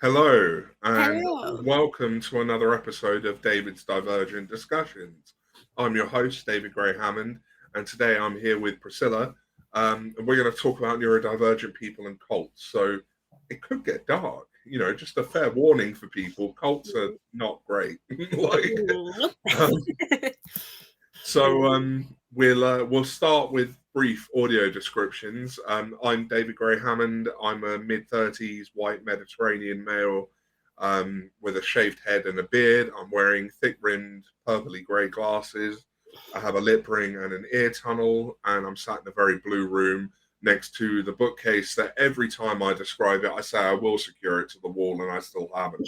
Hello, and Hello. welcome to another episode of David's Divergent Discussions. I'm your host, David Gray Hammond, and today I'm here with Priscilla, and we're going to talk about neurodivergent people and cults. So it could get dark, just a fair warning for people. Cults are not great. Nope. Um, we'll start with brief audio descriptions. I'm David Gray Hammond. I'm a mid-30s white Mediterranean male with a shaved head and a beard. I'm wearing thick-rimmed purpley grey glasses. I have a lip ring and an ear tunnel, and I'm sat in a very blue room next to the bookcase that every time I describe it, I say I will secure it to the wall, and I still haven't.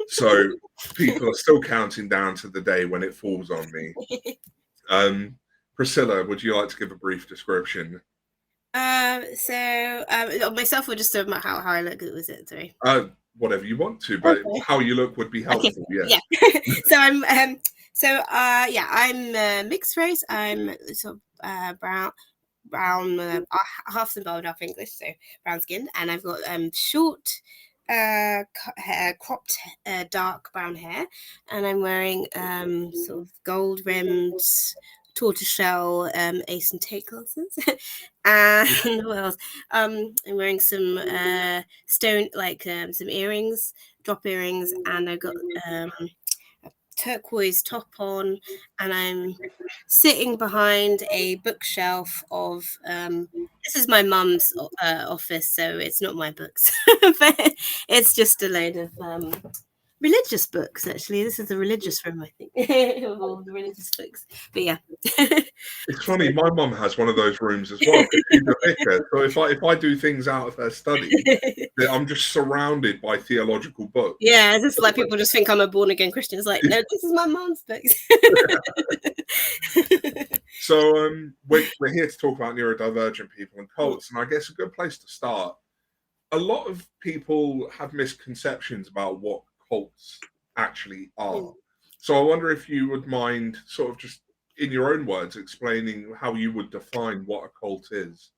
So people are still counting down to the day when it falls on me. Priscilla, would you like to give a brief description? Myself or just how I look? Was it? Sorry. Whatever you want to, but Okay. how you look would be helpful. Okay. Yes. Yeah. I'm mixed race. I'm sort of brown, half Zimbabwean, half English, so brown skinned, and I've got short, cropped, dark brown hair, and I'm wearing sort of gold rimmed tortoiseshell ace and tape glasses. And what else? I'm wearing some some earrings, drop earrings, and I've got a turquoise top on, and I'm sitting behind a bookshelf of this is my mum's office, so it's not my books, but it's just a load of religious books. Actually, this is a religious room, I think, of all the religious books. But yeah. It's funny, my mum has one of those rooms as well, because she's a vicar. So if I do things out of her study, I'm just surrounded by theological books. Yeah, it's just like people just think I'm a born again Christian. It's like, no, this is my mum's books. So we're here to talk about neurodivergent people and cults, and I guess a good place to start. A lot of people have misconceptions about what cults actually are. So I wonder if you would mind sort of just in your own words explaining how you would define what a cult is.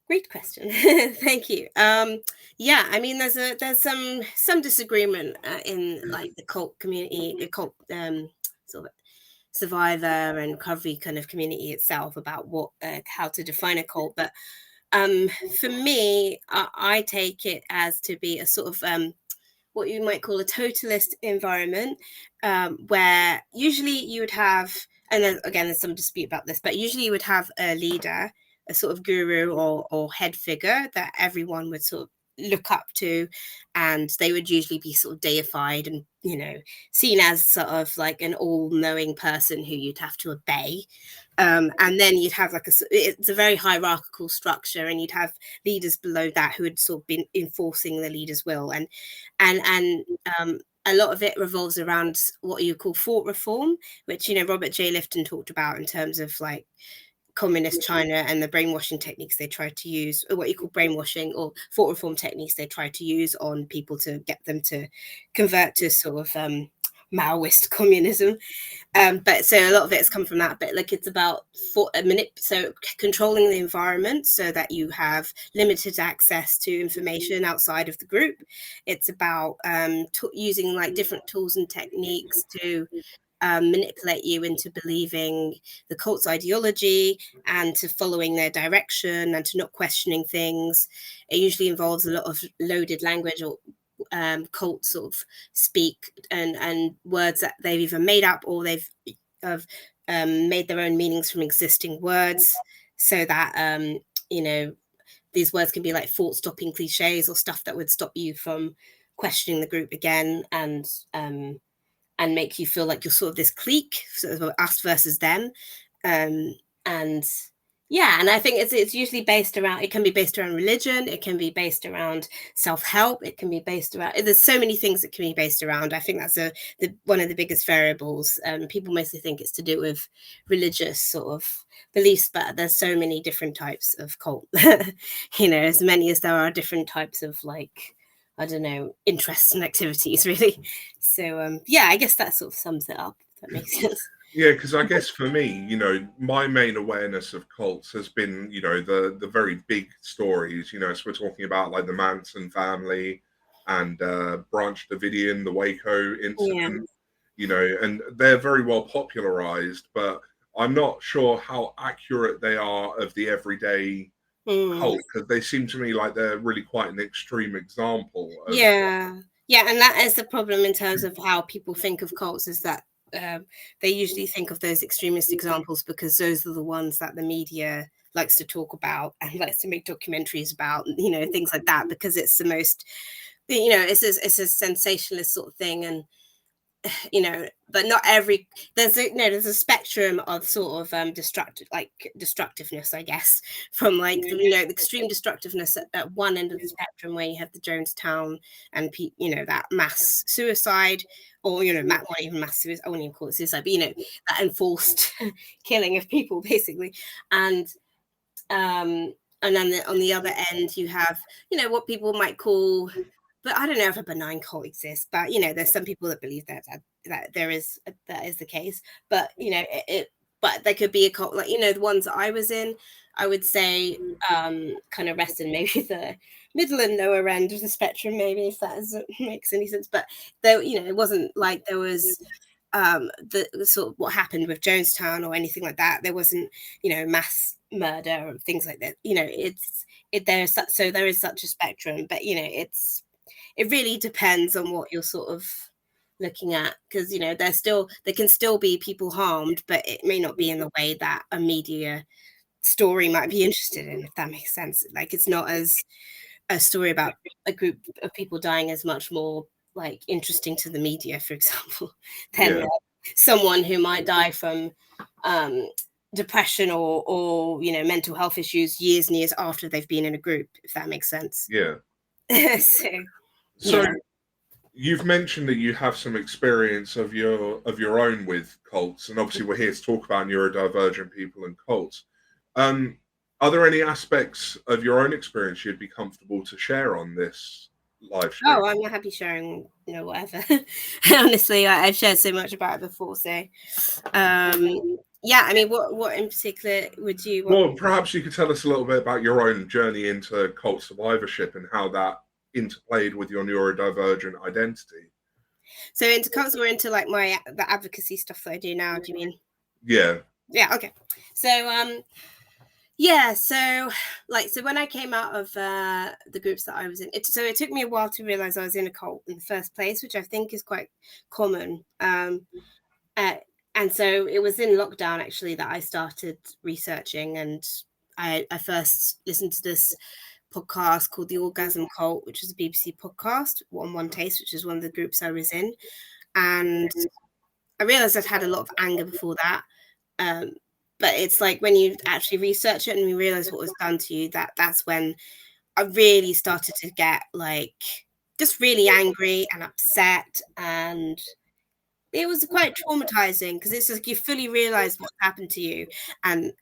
Great question. Thank you. Yeah, I mean, there's some disagreement in like the cult community, the cult sort of survivor and recovery kind of community itself about what how to define a cult. But for me, I take it as to be a sort of what you might call a totalist environment, where usually you would have, and then again, there's some dispute about this, but usually you would have a leader, a sort of guru or head figure that everyone would sort of look up to, and they would usually be sort of deified and seen as sort of like an all-knowing person who you'd have to obey. And then you'd have it's a very hierarchical structure, and you'd have leaders below that who had sort of been enforcing the leader's will, and a lot of it revolves around what you call thought reform, which Robert J. Lifton talked about in terms of like communist China and the brainwashing techniques they tried to use, or what you call brainwashing or thought reform techniques they tried to use on people to get them to convert to sort of Maoist communism. But so a lot of it has come from that. But like it's about so controlling the environment so that you have limited access to information outside of the group. It's about using like different tools and techniques to manipulate you into believing the cult's ideology and to following their direction and to not questioning things. It usually involves a lot of loaded language or cults sort of speak and words that they've either made up or they've made their own meanings from existing words, so that these words can be like thought-stopping cliches or stuff that would stop you from questioning the group again, and make you feel like you're sort of this clique, sort of us versus them. And I think it's usually based around, it can be based around religion, it can be based around self-help, it can be based around, there's so many things it can be based around. I think that's one of the biggest variables. People mostly think it's to do with religious sort of beliefs, but there's so many different types of cult. As many as there are different types of like, I don't know, interests and activities, really. So I guess that sort of sums it up, if that makes sense. Yeah, because I guess for me, my main awareness of cults has been, the very big stories. So we're talking about like the Manson family and Branch Davidian, the Waco Yeah. incident. And they're very well popularized, but I'm not sure how accurate they are of the everyday cult, because they seem to me like they're really quite an extreme example of. Yeah, and that is the problem in terms of how people think of cults, is that they usually think of those extremist examples because those are the ones that the media likes to talk about and likes to make documentaries about, things like that, because it's the most, it's a sensationalist sort of thing. And but not every, there's a spectrum of sort of destructiveness, I guess, from like the extreme destructiveness at one end of the spectrum, where you have the Jonestown and that mass suicide, or not even mass suicide, I wouldn't even call it suicide, but that enforced killing of people, basically. And then on the other end, you have, what people might call, but I don't know if a benign cult exists, but there's some people that believe that that is the case. But but there could be a cult, like the ones that I was in, I would say kind of rest in maybe the middle and lower end of the spectrum, maybe, if that makes any sense. But though it wasn't like there was the sort of what happened with Jonestown or anything like that. There wasn't mass murder or things like that. There is such a spectrum, but it really depends on what you're sort of looking at, because there can still be people harmed, but it may not be in the way that a media story might be interested in, if that makes sense. Like, it's not as a story about a group of people dying as much more like interesting to the media, for example, than someone who might die from depression or mental health issues years and years after they've been in a group, if that makes sense. Yeah. So you've mentioned that you have some experience of your own with cults, and obviously we're here to talk about neurodivergent people and cults. Are there any aspects of your own experience you'd be comfortable to share on this live stream? Oh, I'm happy sharing, whatever. Honestly, I've shared so much about it before. So, yeah, I mean, what in particular would you want? Well, perhaps you could tell us a little bit about your own journey into cult survivorship and how that interplayed with your neurodivergent identity. So into cults, or into like the advocacy stuff that I do now? Do you mean? Yeah. Yeah. Okay. So, yeah, so when I came out of the groups that I was in, it took me a while to realize I was in a cult in the first place, which I think is quite common. And so it was in lockdown, actually, that I started researching, and I first listened to this podcast called The Orgasm Cult, which is a BBC podcast, on One Taste, which is one of the groups I was in. And I realized I'd had a lot of anger before that. But it's like when you actually research it and you realize what was done to you, that's when I really started to get like just really angry and upset, and it was quite traumatizing, because it's like you fully realize what happened to you, and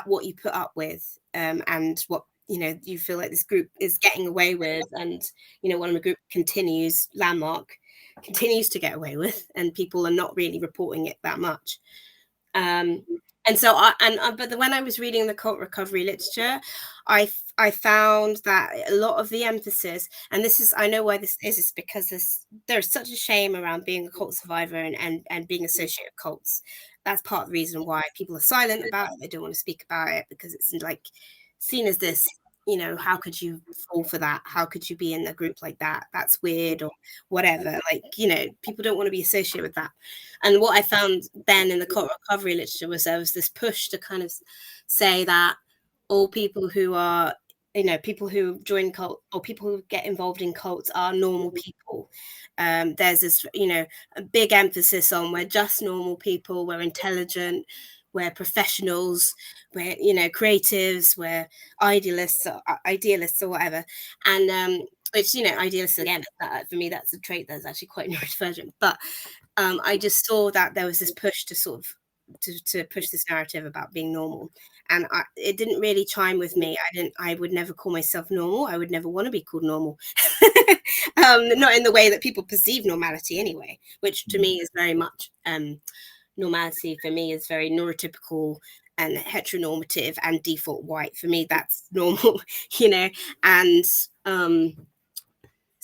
what you put up with, and what you feel like this group is getting away with, and one of the group Landmark continues to get away with, and people are not really reporting it that much. And so but when I was reading the cult recovery literature, I found that a lot of the emphasis, and this is, I know why this is because there's such a shame around being a cult survivor and being associated with cults. That's part of the reason why people are silent about it. They don't want to speak about it, because it's like seen as this, how could you fall for that? How could you be in a group like that? That's weird, or whatever. Like, people don't want to be associated with that. And what I found then in the cult recovery literature was there was this push to kind of say that all people who are, people who join cult, or people who get involved in cults, are normal people. There's this, a big emphasis on, we're just normal people, we're intelligent, we're professionals, we're creatives, we're idealists or whatever. And which, idealists, again, for me, that's a trait that's actually quite neurodivergent. But I just saw that there was this push to sort of to push this narrative about being normal, and it didn't really chime with me. I would never call myself normal. I would never want to be called normal. Not in the way that people perceive normality anyway, which to me is very much normality for me is very neurotypical and heteronormative and default white. For me, that's normal, and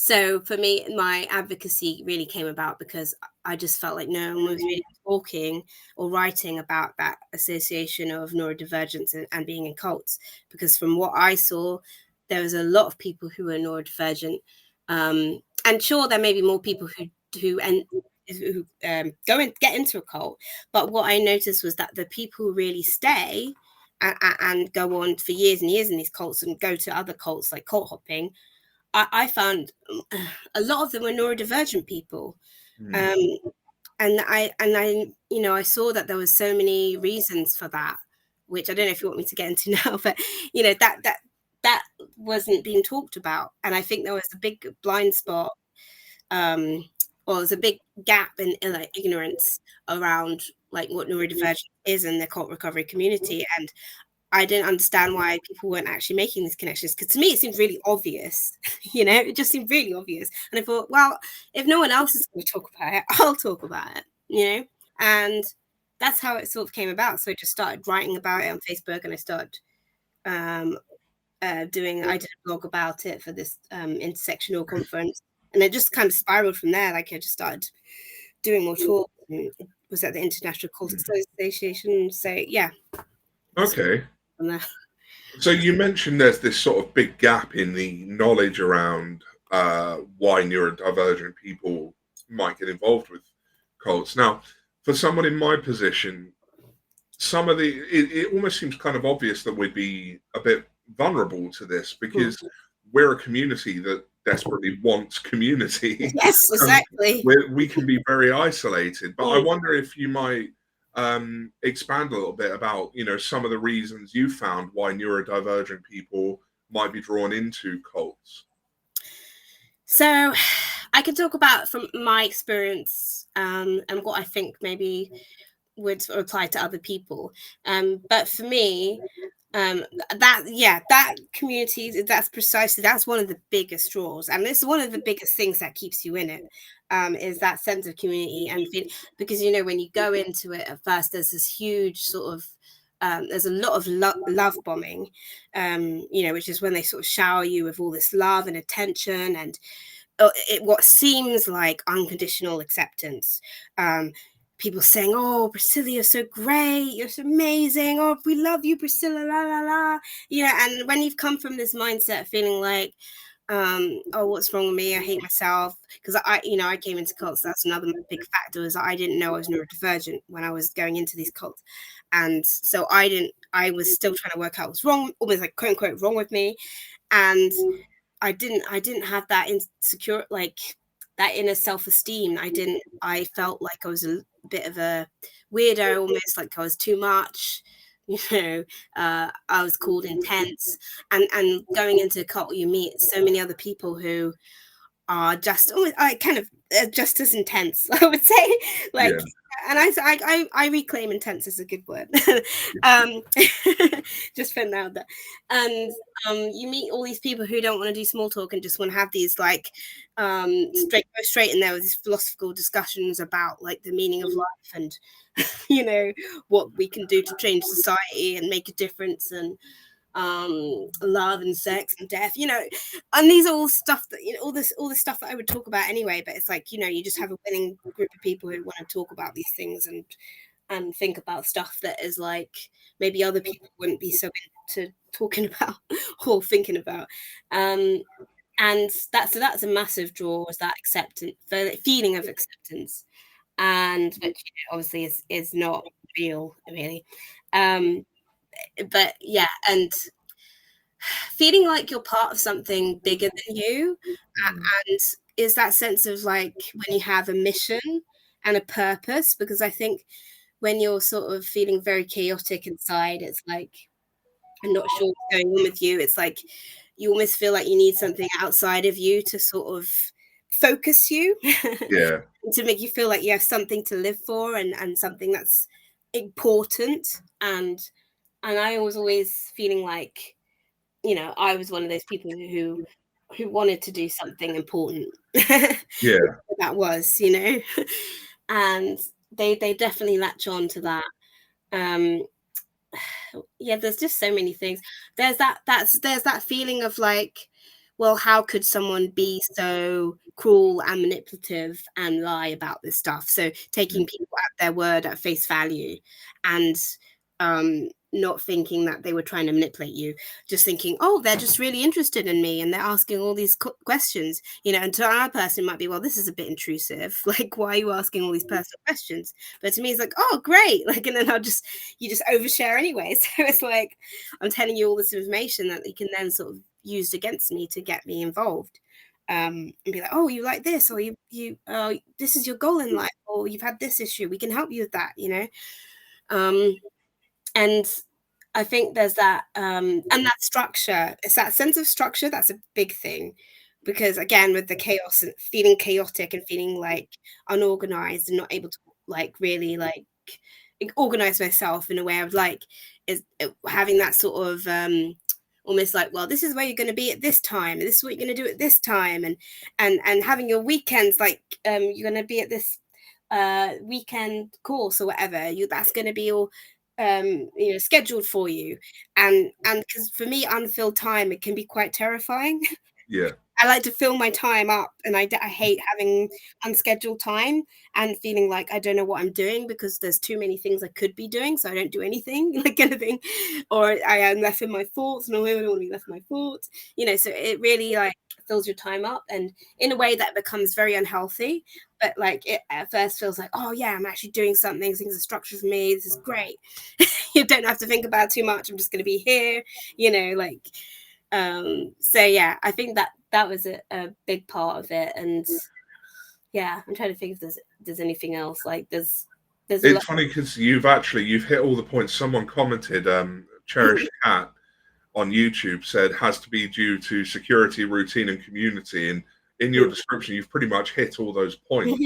so for me, my advocacy really came about because I just felt like no one was really talking or writing about that association of neurodivergence and being in cults. Because from what I saw, there was a lot of people who were neurodivergent, and sure, there may be more people who go and get into a cult. But what I noticed was that the people who really stay and go on for years and years in these cults and go to other cults like cult hopping, I found a lot of them were neurodivergent people. And I saw that there was so many reasons for that, which I don't know if you want me to get into now, but that wasn't being talked about. And I think there was a big blind spot, or there's a big gap in like ignorance around like what neurodivergent is in the cult recovery community. And I didn't understand why people weren't actually making these connections, because to me it seemed really obvious. It just seemed really obvious. And I thought, well, if no one else is going to talk about it, I'll talk about it. And that's how it sort of came about. So I just started writing about it on Facebook, and I started I did a blog about it for this intersectional conference, and it just kind of spiraled from there. Like I just started doing more talks, and it was at the International Cult Association. So yeah. Okay. So you mentioned there's this sort of big gap in the knowledge around why neurodivergent people might get involved with cults. Now, for someone in my position, it almost seems kind of obvious that we'd be a bit vulnerable to this, because we're a community that desperately wants community. Yes, exactly. We can be very isolated, but I wonder if you might expand a little bit about some of the reasons you found why neurodivergent people might be drawn into cults. So I can talk about from my experience and what I think maybe would apply to other people, but for me, that community, that's one of the biggest draws, and it's one of the biggest things that keeps you in it, is that sense of community. And because when you go into it at first, there's this huge sort of there's a lot of love bombing, which is when they sort of shower you with all this love and attention, and what seems like unconditional acceptance. People saying, "Oh, Priscilla, you're so great, you're so amazing, oh, we love you, Priscilla, la la la." And when you've come from this mindset feeling like, oh, what's wrong with me, I hate myself, because I came into cults. That's another big factor, is that I didn't know I was neurodivergent when I was going into these cults. And so I was still trying to work out what's wrong, almost like quote unquote wrong with me. And I didn't have that insecure, like that inner self-esteem. I felt like I was a bit of a weirdo, almost like I was too much. I was called intense, and going into a cult, you meet so many other people who are just just as intense, I would say. Like, yeah. And I reclaim intense as a good word. Just for now, that. And you meet all these people who don't want to do small talk and just want to have these like straight in there with these philosophical discussions about like the meaning of life and what we can do to change society and make a difference, and love and sex and death, and these are all stuff that all this stuff that I would talk about anyway. But it's like you just have a willing group of people who want to talk about these things and think about stuff that is like maybe other people wouldn't be so into talking about or thinking about. And that's a massive draw, is that acceptance, the feeling of acceptance, and which obviously is not real really. But yeah, and feeling like you're part of something bigger than you, and is that sense of like when you have a mission and a purpose. Because I think when you're sort of feeling very chaotic inside, it's like I'm not sure what's going on with you. It's like you almost feel like you need something outside of you to sort of focus you, yeah, to make you feel like you have something to live for, and something that's important. And I was always feeling like I was one of those people who wanted to do something important. Yeah, that was, and they definitely latch on to that. Yeah, there's just so many things. There's that feeling of like, well, how could someone be so cruel and manipulative and lie about this stuff? So taking people at their word at face value, and not thinking that they were trying to manipulate you, just thinking, oh, they're just really interested in me and they're asking all these questions, and to another person it might be, well, this is a bit intrusive, like, why are you asking all these personal questions? But to me it's like, oh, great, like, and then you just overshare anyway. So it's like, I'm telling you all this information that you can then sort of use against me to get me involved, and be like, oh, you like this, or this is your goal in life, or you've had this issue, we can help you with that, and I think there's that, and that structure. It's that sense of structure that's a big thing, because again, with the chaos and feeling chaotic and feeling like unorganized and not able to like really like organize myself in a way of like is having that sort of almost like, well, this is where you're going to be at this time, and this is what you're going to do at this time, and having your weekends like you're going to be at this weekend course or whatever, that's going to be all scheduled for you, and because for me unfilled time, it can be quite terrifying. Yeah. I like to fill my time up, and I hate having unscheduled time and feeling like I don't know what I'm doing because there's too many things I could be doing, so I don't do anything, like anything, or I am left in my thoughts, and I don't want to be left in my thoughts, so it really like fills your time up, and in a way that becomes very unhealthy. But like it at first feels like, oh yeah, I'm actually doing something, things are structured for me, this is great. You don't have to think about too much, I'm just going to be here, like so yeah, I think that was a big part of it. And yeah, I'm trying to think if there's anything else, like there's it's funny because you've hit all the points. Someone commented, cherished cat on YouTube said has to be due to security, routine, and community, and in your description you've pretty much hit all those points.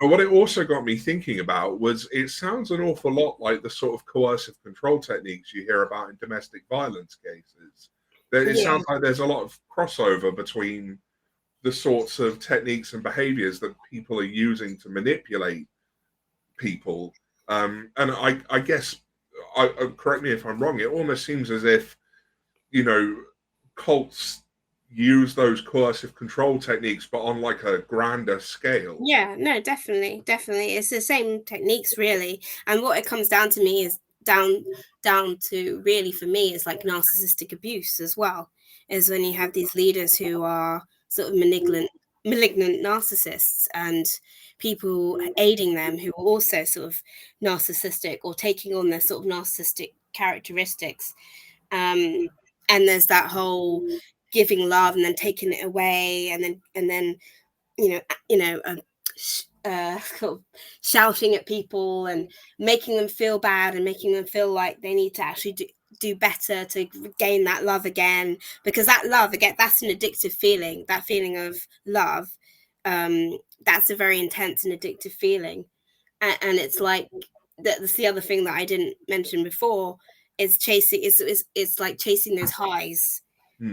But what it also got me thinking about was, it sounds an awful lot like the sort of coercive control techniques you hear about in domestic violence cases. It sounds like there's a lot of crossover between the sorts of techniques and behaviors that people are using to manipulate people. And I guess, correct me if I'm wrong, it almost seems as if, cults use those coercive control techniques, but on like a grander scale. Yeah, no, definitely. It's the same techniques really. And what it comes down to me is down to really, for me, is like narcissistic abuse as well. Is when you have these leaders who are sort of malignant narcissists, and people aiding them who are also sort of narcissistic or taking on their sort of narcissistic characteristics. And there's that whole giving love and then taking it away, and then sort of shouting at people and making them feel bad and making them feel like they need to actually do better to gain that love again, because that love again, that's an addictive feeling. That feeling of love, that's a very intense and addictive feeling, and it's like that's the other thing that I didn't mention before, is chasing is like chasing those highs.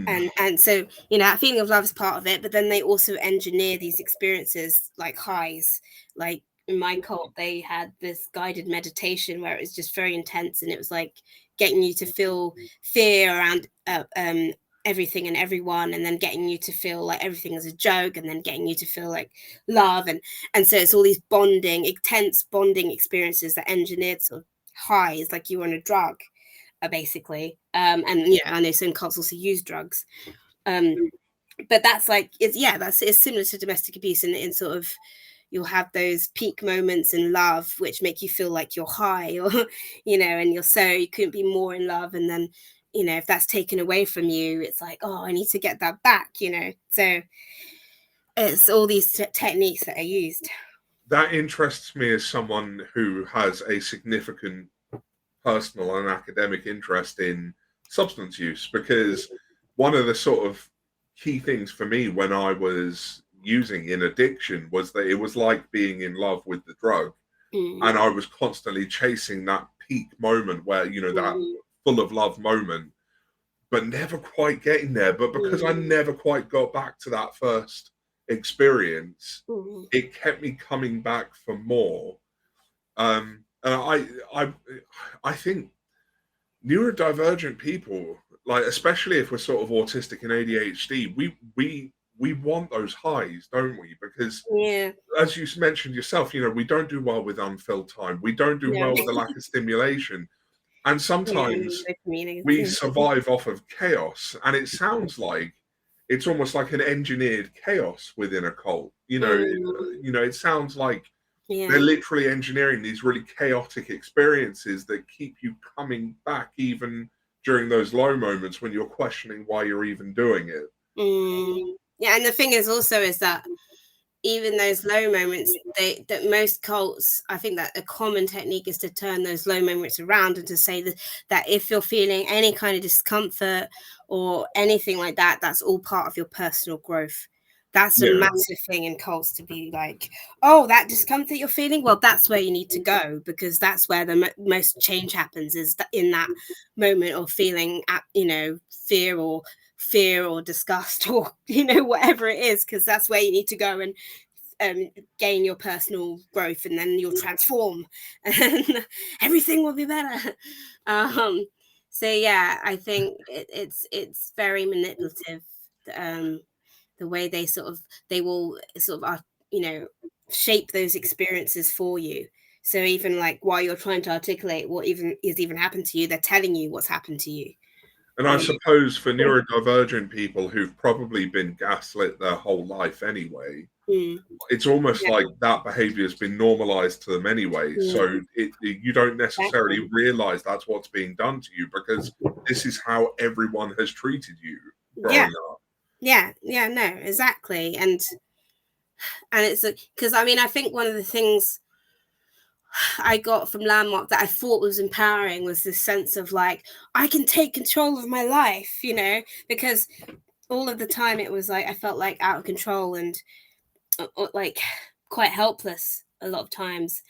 And so that feeling of love is part of it, but then they also engineer these experiences like highs. Like in my cult, they had this guided meditation where it was just very intense, and it was like getting you to feel fear around everything and everyone, and then getting you to feel like everything is a joke, and then getting you to feel like love, and so it's all these intense bonding experiences that engineered sort of highs, like you were on a drug, basically. And I know some cults also use drugs, but that's like it's similar to domestic abuse, in sort of you'll have those peak moments in love which make you feel like you're high, or and you couldn't be more in love, and then if that's taken away from you, it's like, oh, I need to get that back, so it's all these techniques that are used. That interests me as someone who has a significant personal and academic interest in substance use, because one of the sort of key things for me when I was using in addiction was that it was like being in love with the drug, and I was constantly chasing that peak moment where that full of love moment, but never quite getting there. But because I never quite got back to that first experience, it kept me coming back for more. And I think neurodivergent people, like especially if we're sort of autistic and ADHD, we want those highs, don't we? Because Yeah. as you mentioned yourself, we don't do well with unfilled time. We don't do No. well with the lack of stimulation. And Yeah. sometimes we Community. survive off of chaos. And it sounds like it's almost like an engineered chaos within a cult. It sounds like they're Yeah. literally engineering these really chaotic experiences that keep you coming back even during those low moments when you're questioning why you're even doing it. Yeah, and the thing is also is that even those low moments, that most cults, I think that a common technique is to turn those low moments around and to say that if you're feeling any kind of discomfort or anything like that, that's all part of your personal growth. That's a Yeah. massive thing in cults, to be like, oh, that discomfort you're feeling, well, that's where you need to go, because that's where the most change happens, is that in that moment of feeling fear or disgust or whatever it is, because that's where you need to go and gain your personal growth, and then you'll transform and everything will be better. So yeah, I think it's very manipulative, the way they will sort of shape those experiences for you. So even like while you're trying to articulate what even happened to you, they're telling you what's happened to you. And I suppose for neurodivergent people who've probably been gaslit their whole life anyway, it's almost like that behavior has been normalized to them anyway. So you don't necessarily realize that's what's being done to you, because this is how everyone has treated you growing up. Yeah, no, exactly. And it's because I think one of the things I got from Landmark that I thought was empowering was this sense of like, I can take control of my life, because all of the time it was like I felt like out of control and like quite helpless a lot of times.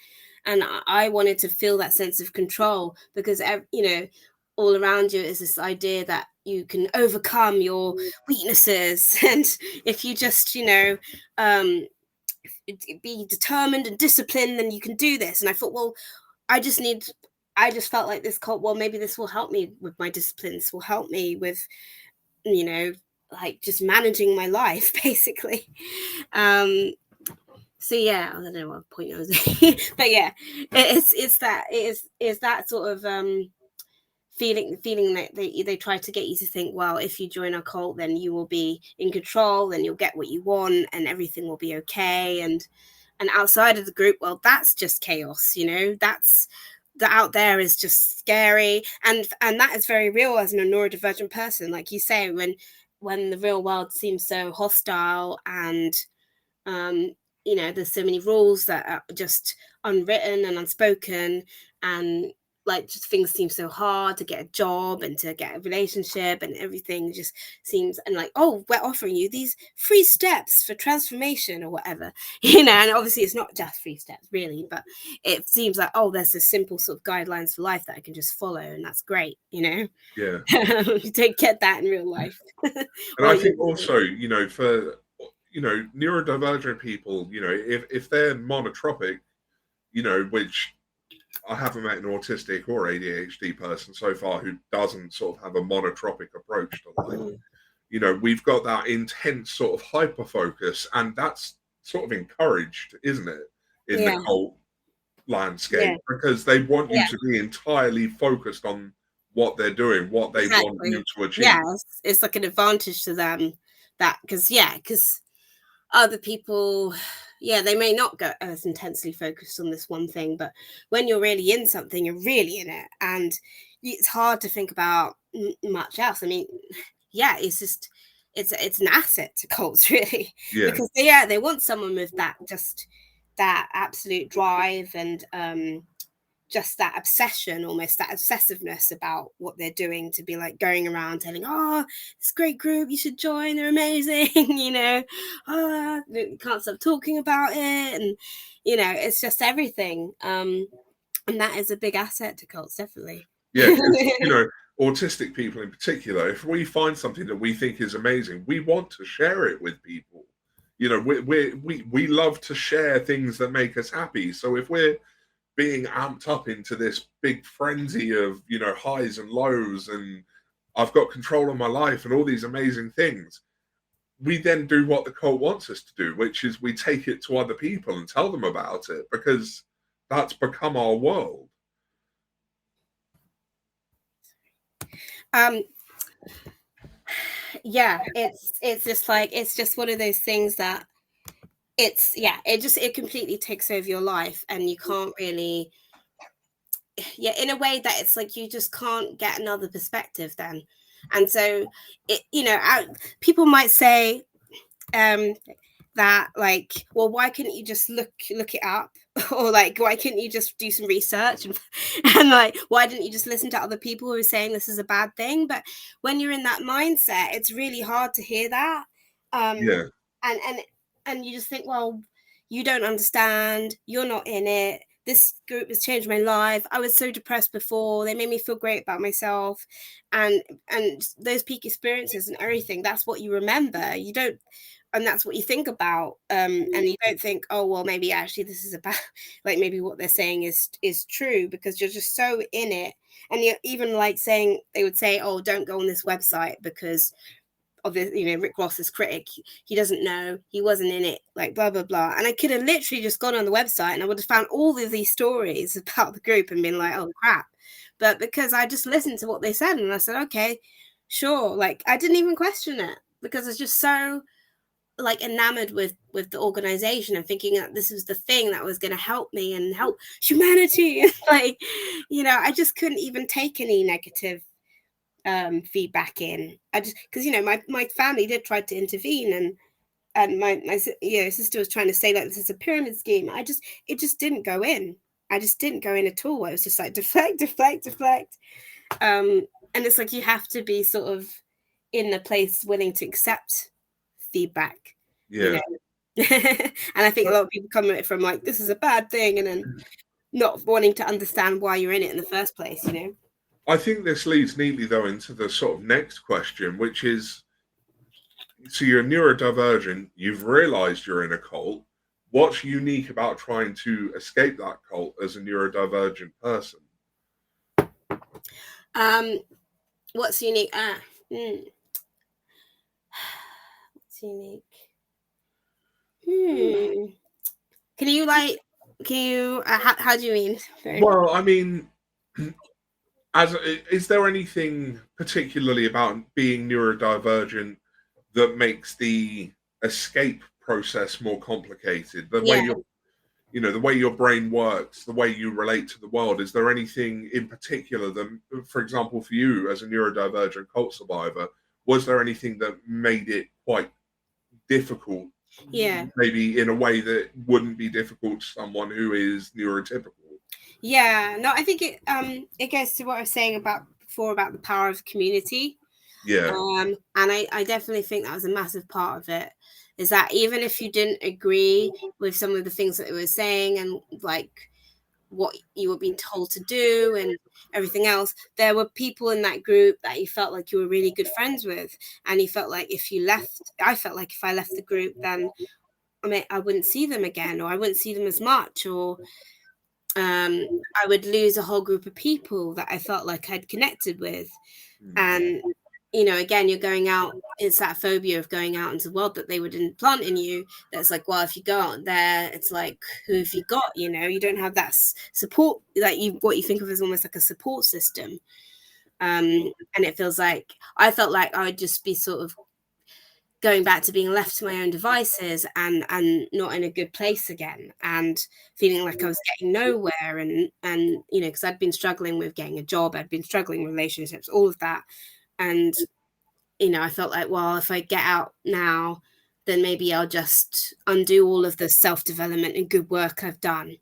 And I wanted to feel that sense of control, because all around you is this idea that you can overcome your weaknesses, and if you just be determined and disciplined, then you can do this. And I thought, well, I just felt like this cult, well, maybe this will help me with my disciplines, will help me with like just managing my life basically. So yeah, I don't know what point I was but yeah, it's that sort of feeling that they try to get you to think, well, if you join a cult, then you will be in control, and you'll get what you want, and everything will be okay. And outside of the group, well, that's just chaos. That's the out there is just scary, and that is very real as a neurodivergent person, like you say, when the real world seems so hostile, and there's so many rules that are just unwritten and unspoken, and like just things seem so hard to get a job and to get a relationship, and everything just seems, and like, oh, we're offering you these 3 steps for transformation or whatever, and obviously it's not just 3 steps really, but it seems like, oh, there's a simple sort of guidelines for life that I can just follow, and that's great. Yeah. You don't get that in real life. And I think also, for neurodivergent people, if they're monotropic, which I haven't met an autistic or ADHD person so far who doesn't sort of have a monotropic approach to life. We've got that intense sort of hyper focus, and that's sort of encouraged, isn't it, in the cult landscape, because they want you to be entirely focused on what they're doing, what they want you to achieve. Yeah, it's like an advantage to them, that because other people, they may not go as intensely focused on this one thing, but when you're really in something, you're really in it, and it's hard to think about much else. I mean, it's just it's an asset to cults really, because they want someone with that absolute drive, and just that obsession, almost that obsessiveness about what they're doing, to be like going around telling, oh, this great group, you should join, they're amazing, you can't stop talking about it, and it's just everything, and that is a big asset to cults, definitely. Because autistic people in particular, if we find something that we think is amazing, we want to share it with people. We love to share things that make us happy. So if we're being amped up into this big frenzy of, you know, highs and lows, and I've got control of my life and all these amazing things. We then do what the cult wants us to do, which is we take it to other people and tell them about it, because that's become our world. Yeah, it's just like, it's just one of those things that it completely takes over your life, and you can't really, in a way that it's like you just can't get another perspective then. And so it, people might say that, like, well, why couldn't you just look it up? Or like, why couldn't you just do some research, and like, why didn't you just listen to other people who are saying this is a bad thing? But when you're in that mindset, it's really hard to hear that. Yeah. And you just think, well, you don't understand, you're not in it, this group has changed my life, I was so depressed before, they made me feel great about myself. And those peak experiences and everything, that's what you remember. You don't, and that's what you think about, and you don't think, oh well, maybe actually this is about, like, maybe what they're saying is true, because you're just so in it. And you're even like saying, they would say, oh, don't go on this website because of this, Rick Ross's critic, he doesn't know, he wasn't in it, like blah blah blah. And I could have literally just gone on the website and I would have found all of these stories about the group and been like, oh crap. But because I just listened to what they said and I said, okay, sure, like I didn't even question it, because it's just so like enamored with the organization and thinking that this was the thing that was going to help me and help humanity. Like, I just couldn't even take any negative feedback in. I just, because my family did try to intervene, and my sister was trying to say, like, this is a pyramid scheme. It just didn't go in. I just didn't go in at all. It was just like deflect. And it's like you have to be sort of in a place willing to accept feedback. Yeah. And I think a lot of people come at it from like, this is a bad thing, and then not wanting to understand why you're in it in the first place. I think this leads neatly, though, into the sort of next question, which is, so you're neurodivergent, you've realized you're in a cult. What's unique about trying to escape that cult as a neurodivergent person? What's unique? What's unique? How do you mean? Sorry. Well, I mean, is there anything particularly about being neurodivergent that makes the escape process more complicated? The way the way your brain works, the way you relate to the world. Is there anything in particular that, for example, for you as a neurodivergent cult survivor, was there anything that made it quite difficult? Yeah. Maybe in a way that wouldn't be difficult to someone who is neurotypical. Yeah. No, I think it goes to what I was saying before about the power of community. Yeah. And I definitely think that was a massive part of it. Is that even if you didn't agree with some of the things that they were saying and like what you were being told to do and everything else, there were people in that group that you felt like you were really good friends with, and you felt like I felt like if I left the group, then I wouldn't see them again, or I wouldn't see them as much, or I would lose a whole group of people that I felt like I'd connected with. And again, you're going out, it's that phobia of going out into the world that they would implant in you. That's like, well, if you go out there, it's like, who have you got? You don't have that support, like what you think of as almost like a support system. And it feels like, I felt like I would just be sort of going back to being left to my own devices and not in a good place again, and feeling like I was getting nowhere, and because I'd been struggling with getting a job, I'd been struggling with relationships, all of that. And I felt like, well, if I get out now, then maybe I'll just undo all of the self-development and good work I've done,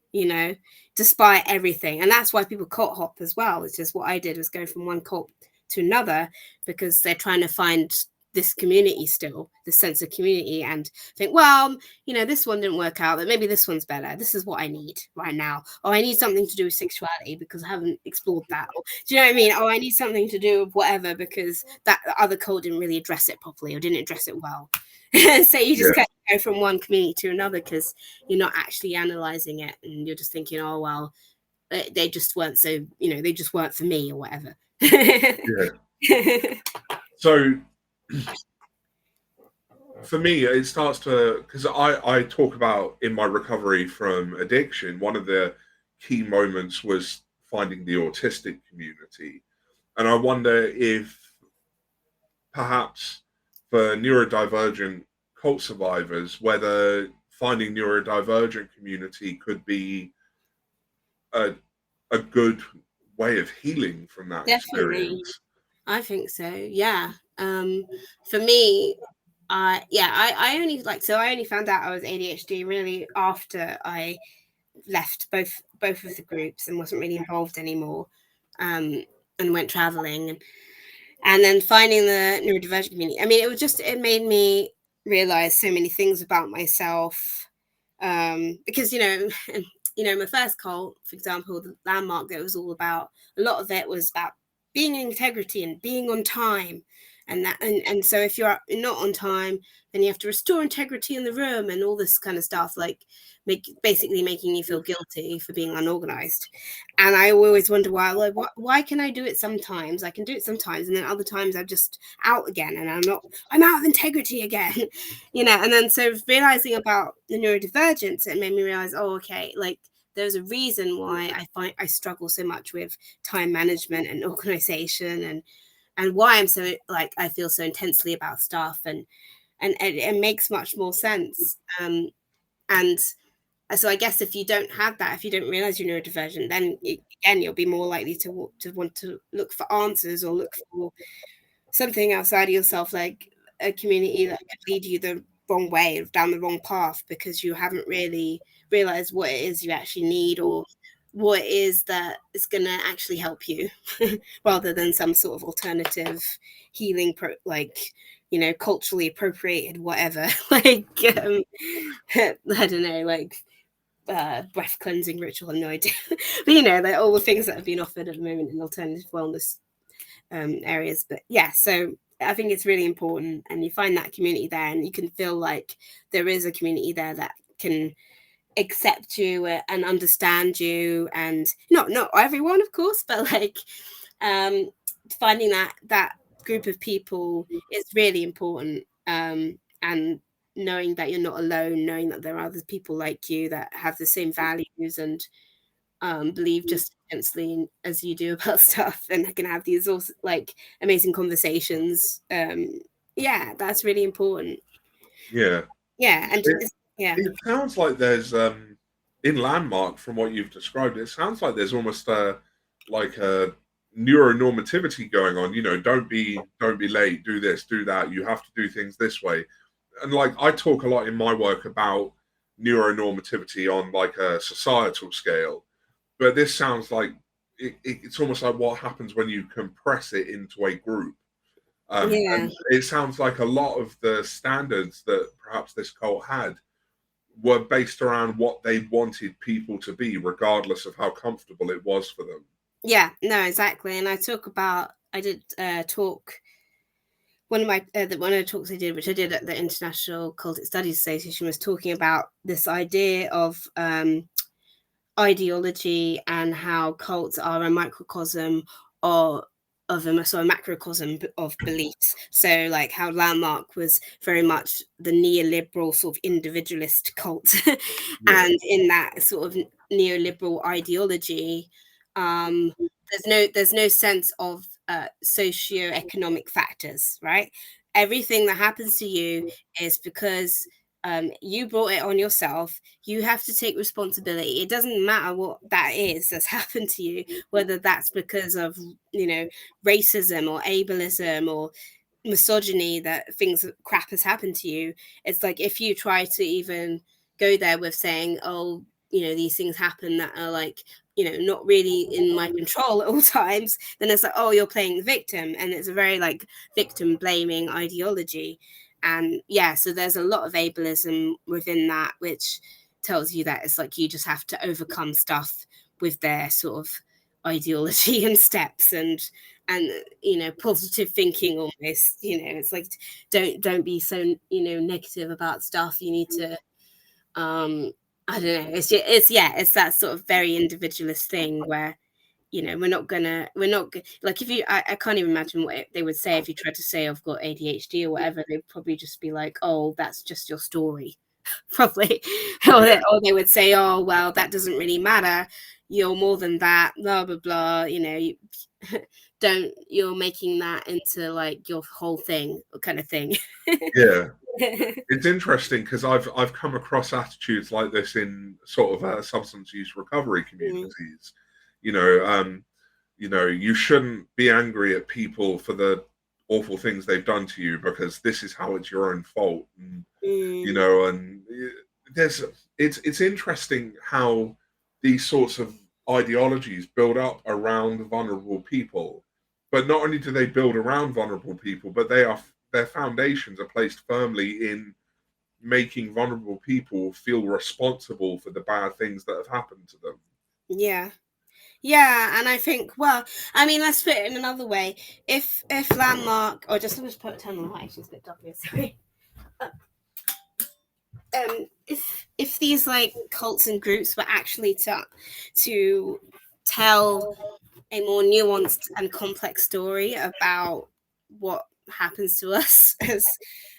despite everything. And that's why people cult hop as well. It's just what I did, was go from one cult to another, because they're trying to find this community still, this sense of community, and think, well, this one didn't work out, but maybe this one's better. This is what I need right now. Oh, I need something to do with sexuality because I haven't explored that. Or, do you know what I mean? Oh, I need something to do with whatever because that other cult didn't really address it properly or didn't address it well. So you just kind of go from one community to another because you're not actually analyzing it, and you're just thinking, oh, well, they just weren't so, they just weren't for me or whatever. Yeah. So for me, it starts to, because I talk about in my recovery from addiction, one of the key moments was finding the autistic community. And I wonder if perhaps for neurodivergent cult survivors, whether finding neurodivergent community could be a, a good way of healing from that Definitely. experience. I think so. Yeah. For me, I only I only found out I was ADHD really after I left both of the groups and wasn't really involved anymore, and went traveling, and then finding the neurodivergent community. I mean, it made me realize so many things about myself, because my first cult, for example, the landmark, that was all about, a lot of it was about being in integrity and being on time, and so if you're not on time, then you have to restore integrity in the room and all this kind of stuff, like basically making you feel guilty for being unorganized. And I always wonder why, like, why can I do it sometimes? I can do it sometimes, and then other times I'm just out again, and I'm out of integrity again. And then so realizing about the neurodivergence, it made me realize, oh, okay, like there's a reason why I struggle so much with time management and organization, and why I'm so, like, I feel so intensely about stuff, and it makes much more sense. And so I guess if you don't have that, if you don't realize you're neurodivergent, then again, you'll be more likely to want to look for answers or look for something outside of yourself, like a community that could lead you the wrong way, down the wrong path, because you haven't really realized what it is you actually need, or what it is that is going to actually help you, rather than some sort of alternative healing, culturally appropriated whatever, like I don't know, like breath cleansing ritual, no idea. But like all the things that have been offered at the moment in alternative wellness areas. But yeah, so I think it's really important, and you find that community there, and you can feel like there is a community there that can accept you and understand you, and not everyone, of course, but like finding that group of people is really important, and knowing that you're not alone, knowing that there are other people like you that have the same values and believe just intensely as you do about stuff, and can have these also like amazing conversations. Yeah, that's really important. Yeah. Yeah, and It sounds like there's in Landmark, from what you've described, it sounds like there's almost like a neuronormativity going on. Don't be late, do this, do that. You have to do things this way. And like I talk a lot in my work about neuronormativity on like a societal scale, but this sounds like it's almost like what happens when you compress it into a group. yeah. And it sounds like a lot of the standards that perhaps this cult had were based around what they wanted people to be, regardless of how comfortable it was for them. Yeah, no, exactly. And I did talk, one of the talks I did, which I did at the International Cultic Studies Association, was talking about this idea of ideology, and how cults are a microcosm of a macrocosm of beliefs. So like how Landmark was very much the neoliberal sort of individualist cult, Yeah. and in that sort of neoliberal ideology, there's no sense of socioeconomic factors, right? Everything that happens to you is because you brought it on yourself. You have to take responsibility. It doesn't matter what that is that's happened to you, whether that's because of racism or ableism or misogyny, that crap has happened to you. It's like, if you try to even go there with saying, oh, these things happen that are like, not really in my control at all times, then it's like, oh, you're playing the victim, and it's a very like victim blaming ideology. And yeah, so there's a lot of ableism within that, which tells you that it's like you just have to overcome stuff with their sort of ideology and steps, and positive thinking almost. It's like, don't be so negative about stuff. You need to I don't know. It's that sort of very individualist thing where, we're not like, if I can't even imagine what they would say if you tried to say I've got ADHD or whatever. They'd probably just be like, oh, that's just your story. Probably. Or they would say, oh, well, that doesn't really matter, you're more than that, blah blah blah, you're making that into like your whole thing, kind of thing. Yeah. It's interesting because I've come across attitudes like this in sort of substance use recovery communities. You know, you shouldn't be angry at people for the awful things they've done to you because this is how it's your own fault. And, and it's interesting how these sorts of ideologies build up around vulnerable people. But not only do they build around vulnerable people, but their foundations are placed firmly in making vulnerable people feel responsible for the bad things that have happened to them. Yeah, and I think, well, I mean, let's put it in another way. If Landmark, or just let's put turn on the light, actually, it's a bit dark here, sorry. If these like cults and groups were actually to tell a more nuanced and complex story about what happens to us as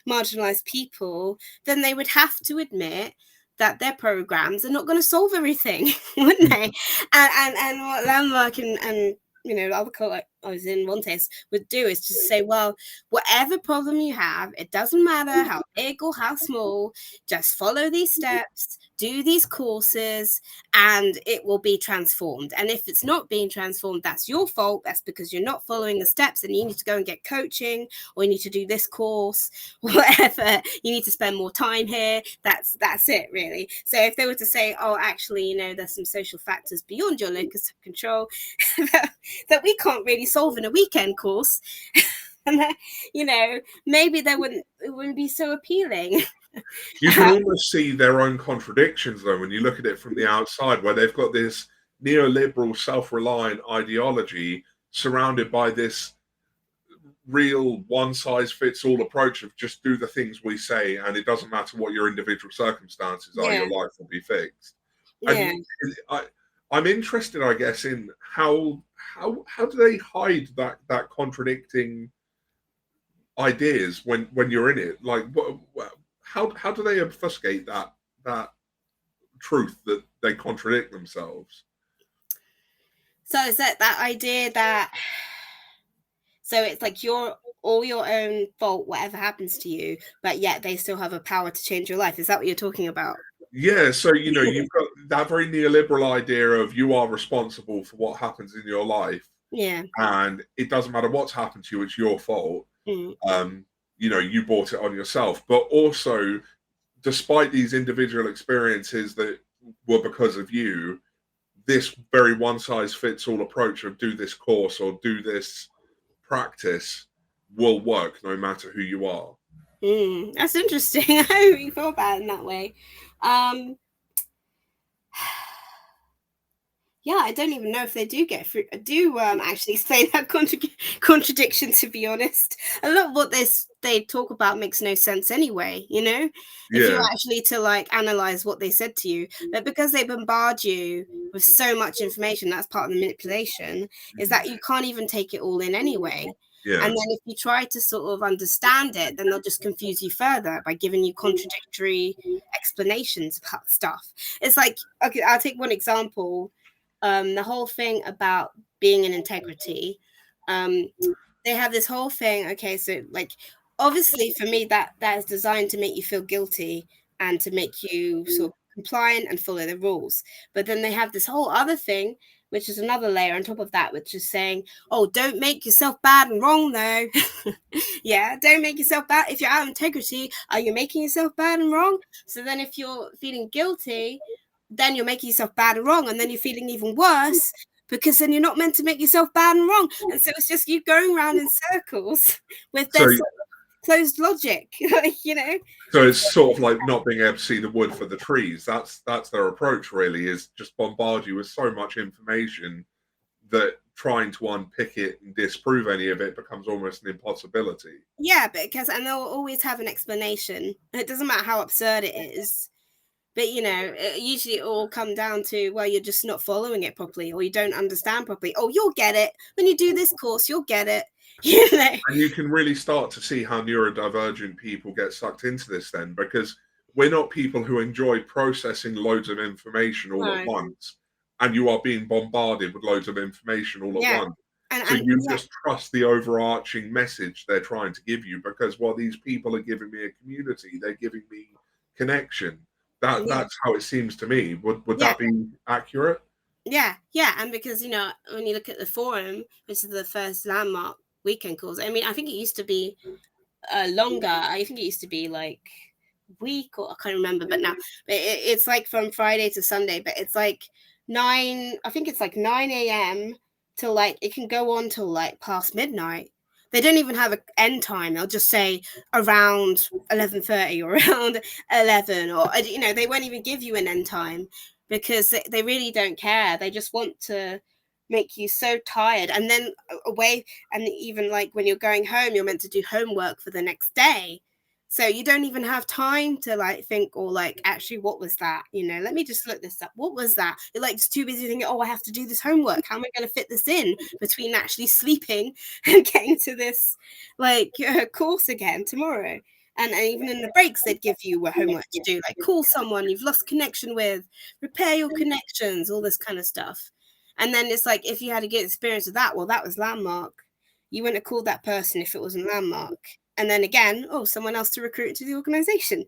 marginalized people, then they would have to admit that their programs are not going to solve everything, wouldn't they? And what Landmark and the other cult I was in, one case, would do is just say, well, whatever problem you have, it doesn't matter how big or how small, just follow these steps, do these courses, and it will be transformed. And if it's not being transformed, that's your fault. That's because you're not following the steps, and you need to go and get coaching, or you need to do this course, whatever. You need to spend more time here. That's it, really. So if they were to say, oh, actually, there's some social factors beyond your locus of control that we can't really solve in a weekend course, and maybe it wouldn't be so appealing. You can almost see their own contradictions, though, when you look at it from the outside, where they've got this neoliberal, self-reliant ideology surrounded by this real one-size-fits-all approach of just do the things we say, and it doesn't matter what your individual circumstances are, your life will be fixed. Yeah. And I'm interested, I guess, in how do they hide that contradicting ideas when you're in it? Like, how do they obfuscate that truth that they contradict themselves? So is that idea that, so it's like you're all your own fault, whatever happens to you, but yet they still have a power to change your life? Is that what you're talking about? Yeah, so you've got that very neoliberal idea of you are responsible for what happens in your life. Yeah. And it doesn't matter what's happened to you, it's your fault. You brought it on yourself. But also, despite these individual experiences that were because of you, this very one-size-fits-all approach of do this course or do this practice will work no matter who you are. That's interesting. I haven't really thought about it in that way. Yeah, I don't even know if they do actually explain that contradiction, to be honest. A lot of what they talk about makes no sense anyway, if you actually to like analyze what they said to you. But because they bombard you with so much information, that's part of the manipulation, is that you can't even take it all in anyway. Yeah. And then if you try to sort of understand it, then they'll just confuse you further by giving you contradictory explanations about stuff. It's like, okay, I'll take one example. The whole thing about being in integrity, they have this whole thing. Okay, so like, obviously for me that is designed to make you feel guilty and to make you sort of compliant and follow the rules. But then they have this whole other thing, which is another layer on top of that, which is saying, oh, don't make yourself bad and wrong though. Yeah, don't make yourself bad. If you're out of integrity, are you making yourself bad and wrong? So then if you're feeling guilty, then you're making yourself bad and wrong, and then you're feeling even worse because then you're not meant to make yourself bad and wrong. And so it's just you going around in circles with their sort of closed logic. So it's sort of like not being able to see the wood for the trees. That's their approach, really, is just bombard you with so much information that trying to unpick it and disprove any of it becomes almost an impossibility. Yeah, and they'll always have an explanation. It doesn't matter how absurd it is, But usually it all come down to, well, you're just not following it properly, or you don't understand properly. Oh, you'll get it when you do this course, you'll get it. And you can really start to see how neurodivergent people get sucked into this then, because we're not people who enjoy processing loads of information all at once, and you are being bombarded with loads of information all at once. So you just trust the overarching message they're trying to give you, because, well, these people are giving me a community, they're giving me connection. That's how it seems to me. Would that be accurate? Yeah. And because, when you look at the forum, which is the first landmark weekend course, I mean, I think it used to be longer. I think it used to be like week, or I can't remember, but now it's like from Friday to Sunday, but it's like 9 a.m. till like it can go on till like past midnight. They don't even have an end time. They'll just say around 11:30 or around 11, or they won't even give you an end time, because they really don't care. They just want to make you so tired, and then away. And even like when you're going home, you're meant to do homework for the next day, so you don't even have time to like think, or like, actually, what was that? Let me just look this up. What was that? You're like just too busy thinking, oh, I have to do this homework. How am I going to fit this in between actually sleeping and getting to this like course again tomorrow? And even in the breaks, they'd give you homework to do, like call someone you've lost connection with, repair your connections, all this kind of stuff. And then it's like, if you had a good experience with that, well, that was landmark. You wouldn't have called that person if it wasn't landmark. And then again, someone else to recruit to the organization.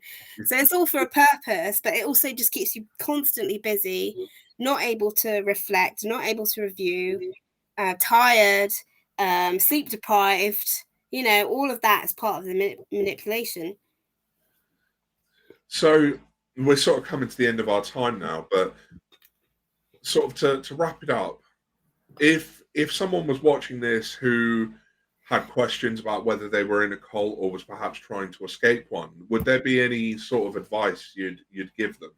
So it's all for a purpose, but it also just keeps you constantly busy, not able to reflect, not able to review, tired, sleep deprived. All of that is part of the manipulation. So we're sort of coming to the end of our time now, but sort of to wrap it up, if someone was watching this who had questions about whether they were in a cult or was perhaps trying to escape one, would there be any sort of advice you'd give them?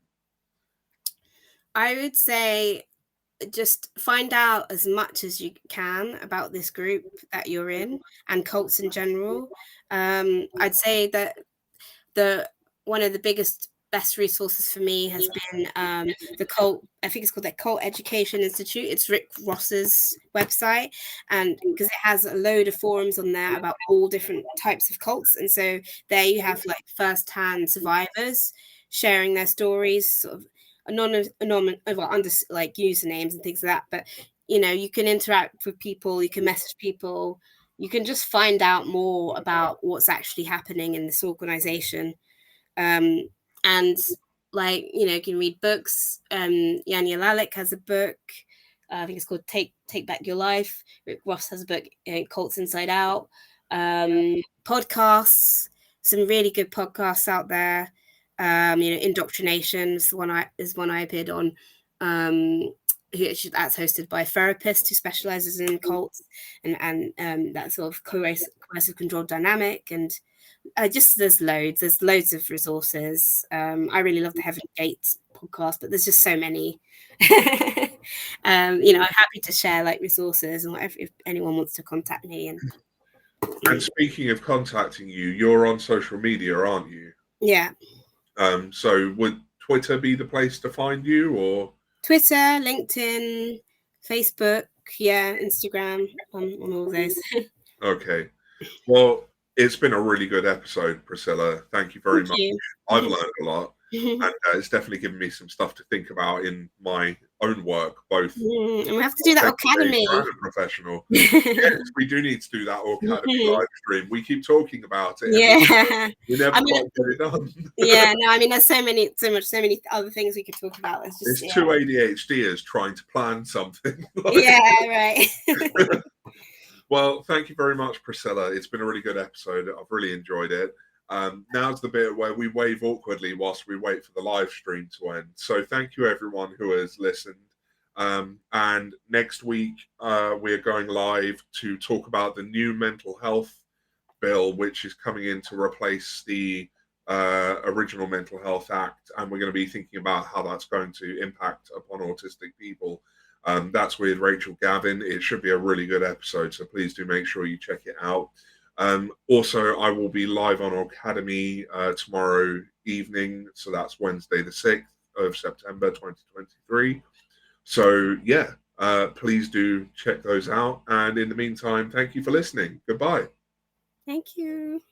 I would say just find out as much as you can about this group that you're in, and cults in general. I'd say that one of the best resources for me has been the cult. I think it's called the Cult Education Institute. It's Rick Ross's website, and because it has a load of forums on there about all different types of cults, and so there you have like first-hand survivors sharing their stories, sort of anonymous, under like usernames and things like that. But you can interact with people, you can message people, you can just find out more about what's actually happening in this organization. And like, you can read books. Yanya Lalick has a book, I think it's called Take Back Your Life. Rick Ross has a book, Cults Inside Out. Podcasts, some really good podcasts out there. Indoctrination is one I appeared on, that's hosted by a therapist who specializes in cults and that sort of coercive control dynamic. And just there's loads of resources. I really love the Heaven Gates podcast, but there's just so many. I'm happy to share like resources and whatever if anyone wants to contact me. And speaking of contacting you, you're on social media, aren't you? Yeah. So would Twitter be the place to find you, or Twitter, LinkedIn, Facebook, Instagram, on all those. Okay. Well, it's been a really good episode, Priscilla. Thank you very much. I've learned a lot, and it's definitely given me some stuff to think about in my own work, both. And we have to do that academy. And a professional. Yes, we do need to do that academy live stream. We keep talking about it. Yeah, we never quite get it done. Yeah, no, I mean, there's so many other things we could talk about. It's two ADHDers trying to plan something. Right. Well, thank you very much, Priscilla. It's been a really good episode. I've really enjoyed it. Now's the bit where we wave awkwardly whilst we wait for the live stream to end. So thank you, everyone who has listened. And next week, we're going live to talk about the new mental health bill, which is coming in to replace the original Mental Health Act. And we're going to be thinking about how that's going to impact upon autistic people. That's with Rachel Gavin. It should be a really good episode, so please do make sure you check it out. Also, I will be live on Academy tomorrow evening, so that's Wednesday the 6th. of September 2023. So yeah, please do check those out. And in the meantime, thank you for listening. Goodbye. Thank you.